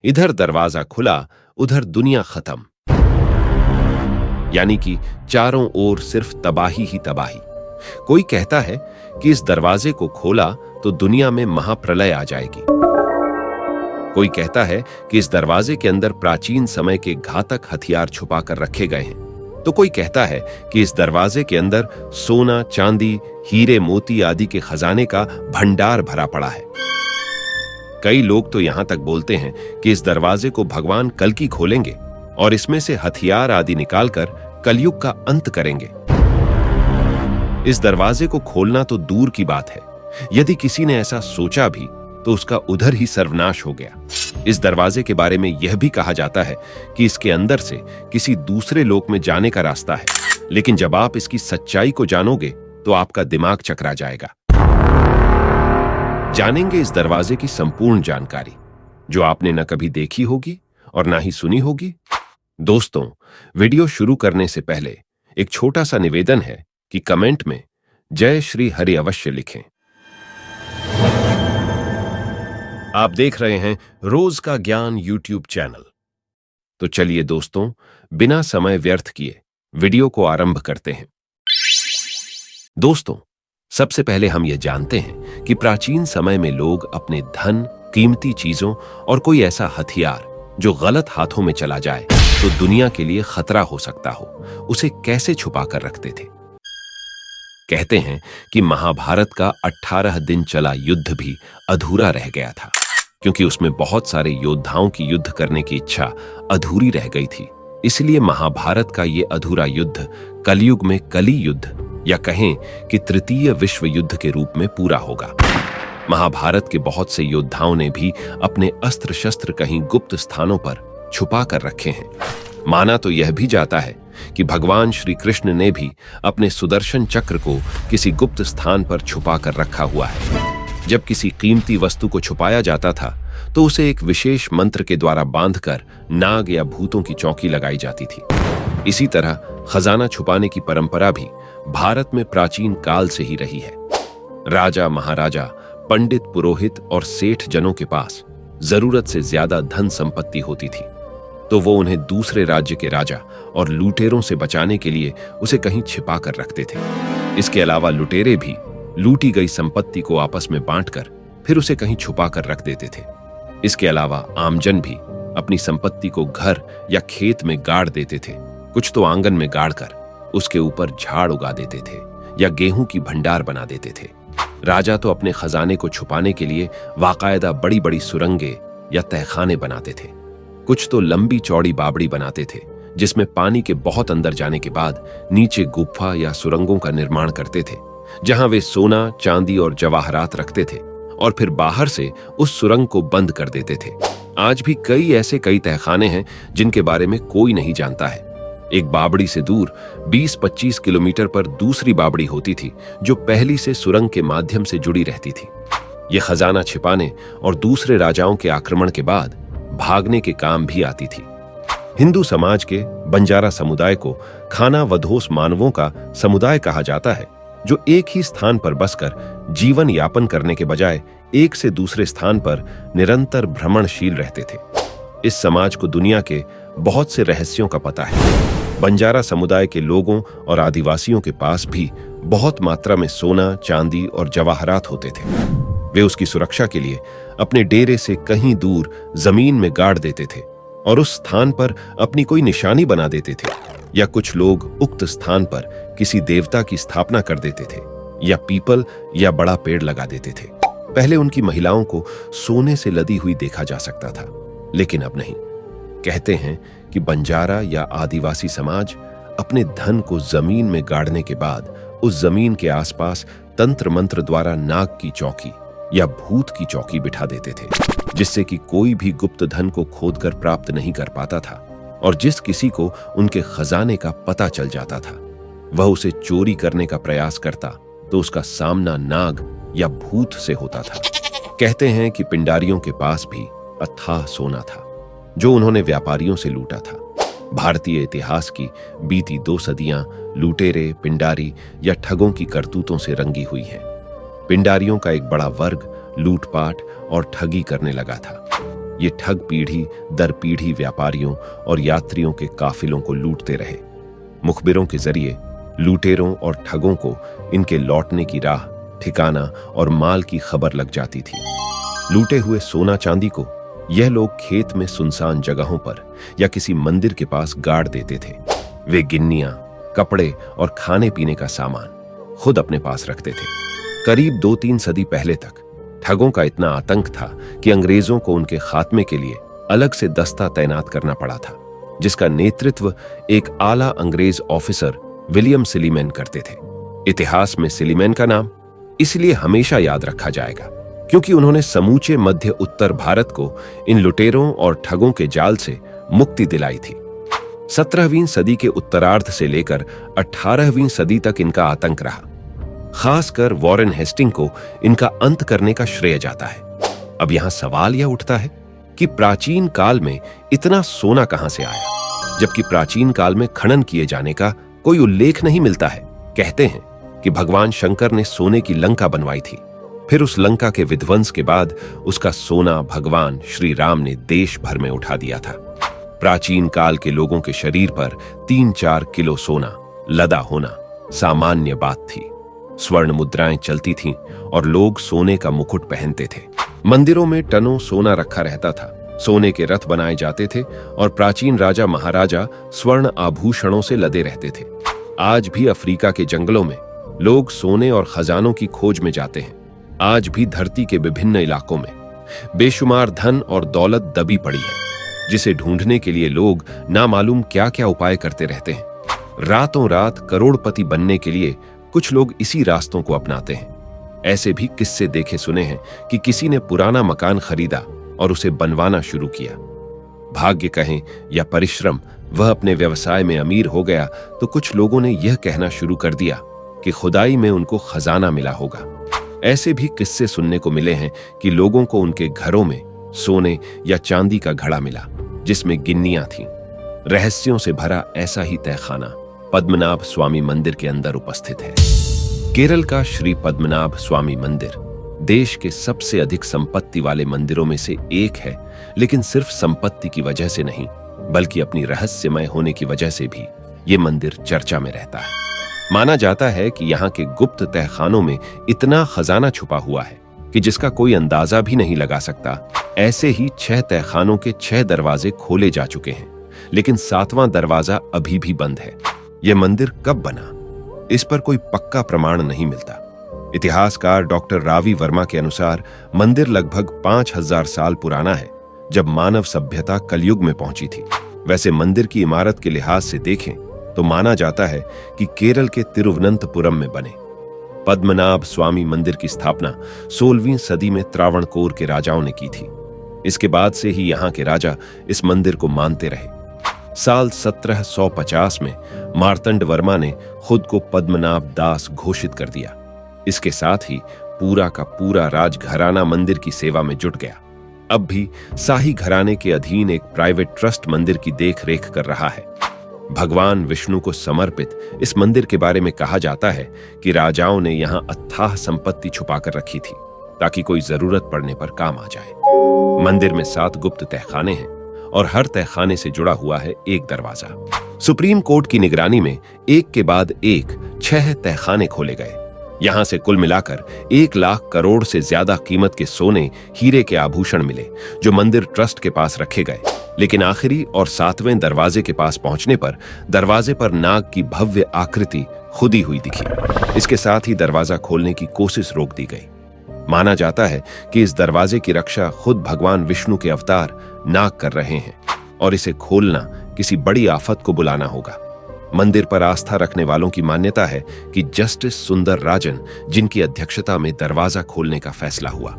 इधर दरवाजा खुला, उधर दुनिया खत्म। यानी कि चारों ओर सिर्फ तबाही ही तबाही। कोई कहता है कि इस दरवाजे को खोला तो दुनिया में महाप्रलय आ जाएगी। कोई कहता है कि इस दरवाजे के अंदर प्राचीन समय के घातक हथियार छुपा कर रखे गए हैं। तो कोई कहता है कि इस दरवाजे के अंदर सोना, चांदी, हीरे, मोती आदि के खजाने का भंडार भरा पड़ा है। कई लोग तो यहां तक बोलते हैं कि इस दरवाजे को भगवान कल्कि खोलेंगे और इसमें से हथियार आदि निकालकर कलयुग का अंत करेंगे। इस दरवाजे को खोलना तो दूर की बात है, यदि किसी ने ऐसा सोचा भी तो उसका उधर ही सर्वनाश हो गया। इस दरवाजे के बारे में यह भी कहा जाता है कि इसके अंदर से किसी दूसरे लोक में जाने का रास्ता है, लेकिन जब आप इसकी सच्चाई को जानोगे तो आपका दिमाग चकरा जाएगा। जानेंगे इस दरवाजे की संपूर्ण जानकारी, जो आपने न कभी देखी होगी और ना ही सुनी होगी। दोस्तों, वीडियो शुरू करने से पहले एक छोटा सा निवेदन है कि कमेंट में जय श्री हरि अवश्य लिखें। आप देख रहे हैं रोज का ज्ञान यूट्यूब चैनल। तो चलिए दोस्तों, बिना समय व्यर्थ किए वीडियो को आरंभ करते हैं। दोस्तों, सबसे पहले हम यह जानते हैं कि प्राचीन समय में लोग अपने धन, कीमती चीजों और कोई ऐसा हथियार जो गलत हाथों में चला जाए तो दुनिया के लिए खतरा हो सकता हो, उसे कैसे छुपा कर रखते थे। कहते हैं कि महाभारत का 18 दिन चला युद्ध भी अधूरा रह गया था, क्योंकि उसमें बहुत सारे योद्धाओं की युद्ध करने की इच्छा अधूरी रह गई थी। इसलिए महाभारत का ये अधूरा युद्ध कलयुग में कली युद्ध या कहें कि तृतीय विश्व युद्ध के रूप में पूरा होगा। महाभारत के बहुत से योद्धाओं ने भी अपने अस्त्र शस्त्र कहीं गुप्त स्थानों पर छुपा कर रखे हैं। माना तो यह भी जाता है कि भगवान श्री कृष्ण ने भी अपने सुदर्शन चक्र को किसी गुप्त स्थान पर छुपा कर रखा हुआ है। जब किसी कीमती वस्तु को छुपाया जाता था तो उसे एक विशेष मंत्र के द्वारा बांधकर नाग या भूतों की चौकी लगाई जाती थी। इसी तरह खजाना छुपाने की परंपरा भी भारत में प्राचीन काल से ही रही है। राजा, महाराजा, पंडित, पुरोहित और सेठ जनों के पास जरूरत से ज्यादा धन संपत्ति होती थी, तो वो उन्हें दूसरे राज्य के राजा और लुटेरों से बचाने के लिए उसे कहीं छिपा कर रखते थे। इसके अलावा लुटेरे भी लूटी गई संपत्ति को आपस में बांटकर फिर उसे कहीं छुपा कर रख देते थे। इसके अलावा आमजन भी अपनी संपत्ति को घर या खेत में गाड़ देते थे। कुछ तो आंगन में गाड़कर उसके ऊपर झाड़ उगा देते थे या गेहूं की भंडार बना देते थे। राजा तो अपने खजाने को छुपाने के लिए बाकायदा बड़ी बड़ी सुरंगें या तहखाने बनाते थे। कुछ तो लंबी चौड़ी बावड़ी बनाते थे, जिसमें पानी के बहुत अंदर जाने के बाद नीचे गुफा या सुरंगों का निर्माण करते थे, जहां वे सोना, चांदी और जवाहरात रखते थे और फिर बाहर से उस सुरंग को बंद कर देते थे। आज भी कई तहखाने हैं जिनके बारे में कोई नहीं जानता है। एक बावड़ी से दूर 20-25 किलोमीटर पर दूसरी बावड़ी होती थी, जो पहली से सुरंग के माध्यम से जुड़ी रहती थी। यह खजाना छिपाने और दूसरे राजाओं के आक्रमण के बाद भागने के काम भी आती थी। हिंदू समाज के बंजारा समुदाय को खाना वधोस मानवों का समुदाय कहा जाता है, जो एक ही स्थान पर बसकर जीवन यापन करने के बजाय एक से दूसरे स्थान पर निरंतर भ्रमणशील रहते थे। इस समाज को दुनिया के बहुत से रहस्यों का पता है। बंजारा समुदाय के लोगों और आदिवासियों के पास भी बहुत मात्रा में सोना, चांदी और जवाहरात होते थे। वे उसकी सुरक्षा के लिए अपने डेरे से कहीं दूर जमीन में गाड़ देते थे और उस स्थान पर अपनी कोई निशानी बना देते थे, या कुछ लोग उक्त स्थान पर किसी देवता की स्थापना कर देते थे या पीपल या बड़ा पेड़ लगा देते थे। पहले उनकी महिलाओं को सोने से लदी हुई देखा जा सकता था, लेकिन अब नहीं। कहते हैं कि बंजारा या आदिवासी समाज अपने धन को जमीन में गाड़ने के बाद उस जमीन के आसपास तंत्र मंत्र द्वारा नाग की चौकी या भूत की चौकी बिठा देते थे, जिससे कि कोई भी गुप्त धन को खोदकर प्राप्त नहीं कर पाता था, और जिस किसी को उनके खजाने का पता चल जाता था वह उसे चोरी करने का प्रयास करता तो उसका सामना नाग या भूत से होता था। कहते हैं कि पिंडारियों के पास भी अथाह सोना था, जो उन्होंने व्यापारियों से लूटा था। भारतीय इतिहास की बीती 2 सदियां लुटेरे, पिंडारी या ठगों की करतूतों से रंगी हुई हैं। पिंडारियों का एक बड़ा वर्ग लूटपाट और ठगी करने लगा था। ये ठग पीढ़ी दर पीढ़ी व्यापारियों और यात्रियों के काफिलों को लूटते रहे। मुखबिरों के जरिए लुटेरों और ठगों को इनके लौटने की राह, ठिकाना और माल की खबर लग जाती थी। लूटे हुए सोना चांदी को यह लोग खेत में सुनसान जगहों पर या किसी मंदिर के पास गाड़ देते थे। वे गिन्नियां, कपड़े और खाने पीने का सामान खुद अपने पास रखते थे। करीब 2-3 सदी पहले तक ठगों का इतना आतंक था कि अंग्रेजों को उनके खात्मे के लिए अलग से दस्ता तैनात करना पड़ा था, जिसका नेतृत्व एक आला अंग्रेज ऑफिसर विलियम सिलीमैन करते थे। इतिहास में सिलीमैन का नाम इसलिए हमेशा याद रखा जाएगा क्योंकि उन्होंने समूचे मध्य उत्तर भारत को इन लुटेरों और ठगों के जाल से मुक्ति दिलाई थी। 17वीं सदी के उत्तरार्ध से लेकर 18वीं सदी तक इनका आतंक रहा। खासकर वॉरेन हेस्टिंग को इनका अंत करने का श्रेय जाता है। अब यहां सवाल यह उठता है कि प्राचीन काल में इतना सोना कहां से आया, जबकि प्राचीन काल में खनन किए जाने का कोई उल्लेख नहीं मिलता है। कहते हैं कि भगवान शंकर ने सोने की लंका बनवाई थी, फिर उस लंका के विध्वंस के बाद उसका सोना भगवान श्री राम ने देश भर में उठा दिया था। प्राचीन काल के लोगों के शरीर पर 3-4 किलो सोना लदा होना सामान्य बात थी। स्वर्ण मुद्राएं चलती थीं और लोग सोने का मुकुट पहनते थे। मंदिरों में टनों सोना रखा रहता था। सोने के रथ बनाए जाते थे और प्राचीन राजा महाराजा स्वर्ण आभूषणों से लदे रहते थे। आज भी अफ्रीका के जंगलों में लोग सोने और खजानों की खोज में जाते हैं। आज भी धरती के विभिन्न इलाकों में बेशुमार धन और दौलत दबी पड़ी है, जिसे ढूंढने के लिए लोग नामालूम क्या क्या उपाय करते रहते हैं। रातों रात करोड़पति बनने के लिए कुछ लोग इसी रास्तों को अपनाते हैं। ऐसे भी किस्से देखे सुने हैं कि किसी ने पुराना मकान खरीदा और उसे बनवाना शुरू किया। भाग्य कहें या परिश्रम, वह अपने व्यवसाय में अमीर हो गया तो कुछ लोगों ने यह कहना शुरू कर दिया कि खुदाई में उनको खजाना मिला होगा। ऐसे भी किस्से सुनने को मिले हैं कि लोगों को उनके घरों में सोने या चांदी का घड़ा मिला जिसमें गिन्नियां थीं। रहस्यों से भरा ऐसा ही तहखाना पद्मनाभ स्वामी मंदिर के अंदर उपस्थित है। केरल का श्री पद्मनाभ स्वामी मंदिर देश के सबसे अधिक संपत्ति वाले मंदिरों में से एक है, लेकिन सिर्फ संपत्ति की वजह से नहीं बल्कि अपनी रहस्यमय होने की वजह से भी ये मंदिर चर्चा में रहता है। माना जाता है कि यहाँ के गुप्त तहखानों में इतना खजाना छुपा हुआ है कि जिसका कोई अंदाजा भी नहीं लगा सकता। ऐसे ही 6 तहखानों के 6 दरवाजे खोले जा चुके हैं, लेकिन 7वां दरवाजा अभी भी बंद है। यह मंदिर कब बना, इस पर कोई पक्का प्रमाण नहीं मिलता। इतिहासकार डॉक्टर रावी वर्मा के अनुसार मंदिर लगभग 5000 साल पुराना है, जब मानव सभ्यता कलयुग में पहुंची थी। वैसे मंदिर की इमारत के लिहाज से देखें तो माना जाता है कि केरल के तिरुवनंतपुरम में बने। पद्मनाभ स्वामी मंदिर की स्थापना 16वीं सदी में त्रावणकोर के राजाओं ने की थी। इसके बाद से ही यहाँ के राजा इस मंदिर को मानते रहे। साल 1750 में मार्तंड वर्मा ने खुद को पद्मनाभ दास घोषित कर दिया। इसके साथ ही पूरा का पूरा राजघराना मंदिर की सेवा में जुट गया। अब भी शाही घराने के अधीन एक प्राइवेट ट्रस्ट मंदिर की देख रेख कर रहा है। भगवान विष्णु को समर्पित इस मंदिर के बारे में कहा जाता है कि राजाओं ने यहाँ अथाह संपत्ति छुपाकर रखी थी ताकि कोई जरूरत पड़ने पर काम आ जाए। मंदिर में 7 गुप्त तहखाने हैं और हर तहखाने से जुड़ा हुआ है एक दरवाजा। सुप्रीम कोर्ट की निगरानी में एक के बाद एक 6 तहखाने खोले गए। यहां से कुल मिलाकर 1 लाख करोड़ से ज्यादा कीमत के सोने, हीरे के आभूषण मिले जो मंदिर ट्रस्ट के पास रखे गए। लेकिन आखिरी और 7वें दरवाजे के पास पहुंचने पर दरवाजे पर नाग की भव्य आकृति खुदी हुई दिखी। इसके साथ ही दरवाजा खोलने की कोशिश रोक दी गई। माना जाता है कि इस दरवाजे की रक्षा खुद भगवान विष्णु के अवतार नाग कर रहे हैं और इसे खोलना किसी बड़ी आफत को बुलाना होगा। मंदिर पर आस्था रखने वालों की मान्यता है कि जस्टिस सुंदर राजन, जिनकी अध्यक्षता में दरवाजा खोलने का फैसला हुआ,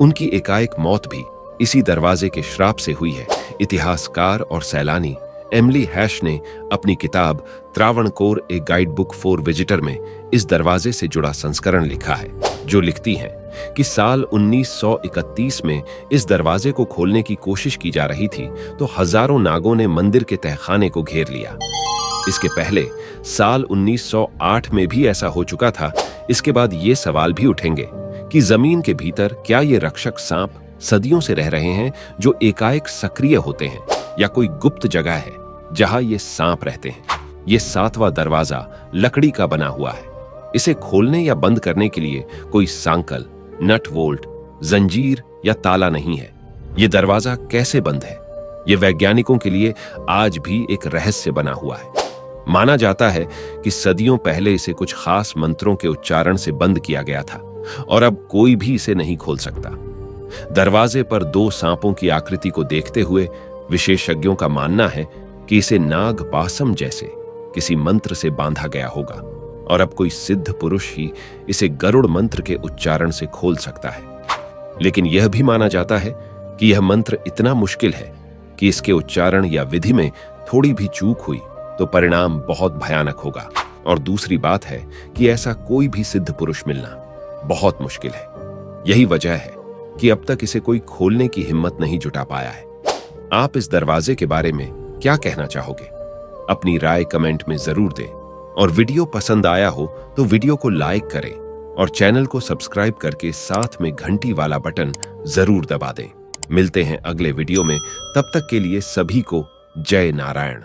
उनकी एकाएक मौत भी इसी दरवाजे के श्राप से हुई है। इतिहासकार और सैलानी एमिली हैश ने अपनी किताब Travancore a guide book for visitor में इस दरवाजे से जुड़ा संस्करण लिखा है, जो लिखती हैं कि साल 1931 में इस दरवाजे को खोलने की कोशिश की जा रही थी तो हजारों नागों ने मंदिर के तहखाने को घेर लिया। इसके पहले साल 1908 में भी ऐसा हो चुका था। इसके बाद ये सवाल भी उठेंगे कि जमीन के भीतर क्या ये रक्षक सांप सदियों से रह रहे हैं, जो एकाएक सक्रिय होते हैं, या कोई गुप्त जगह है जहां ये सांप रहते हैं। ये 7वां दरवाजा लकड़ी का बना हुआ है। इसे खोलने या बंद करने के लिए कोई सांकल, नट वोल्ट, जंजीर या ताला नहीं है। ये दरवाजा कैसे बंद है, ये वैज्ञानिकों के लिए आज भी एक रहस्य बना हुआ है। माना जाता है कि सदियों पहले इसे कुछ खास मंत्रों के उच्चारण से बंद किया गया था और अब कोई भी इसे नहीं खोल सकता। दरवाजे पर 2 सांपों की आकृति को देखते हुए विशेषज्ञों का मानना है कि इसे नाग पासम जैसे किसी मंत्र से बांधा गया होगा और अब कोई सिद्ध पुरुष ही इसे गरुड़ मंत्र के उच्चारण से खोल सकता है। लेकिन यह भी माना जाता है कि यह मंत्र इतना मुश्किल है कि इसके उच्चारण या विधि में थोड़ी भी चूक हुई तो परिणाम बहुत भयानक होगा। और दूसरी बात है कि ऐसा कोई भी सिद्ध पुरुष मिलना बहुत मुश्किल है। यही वजह है कि अब तक इसे कोई खोलने की हिम्मत नहीं जुटा पाया है। आप इस दरवाजे के बारे में क्या कहना चाहोगे? अपनी राय कमेंट में जरूर दें और वीडियो पसंद आया हो तो वीडियो को लाइक करें और चैनल को सब्सक्राइब करके साथ में घंटी वाला बटन जरूर दबा दें। मिलते हैं अगले वीडियो में, तब तक के लिए सभी को जय नारायण।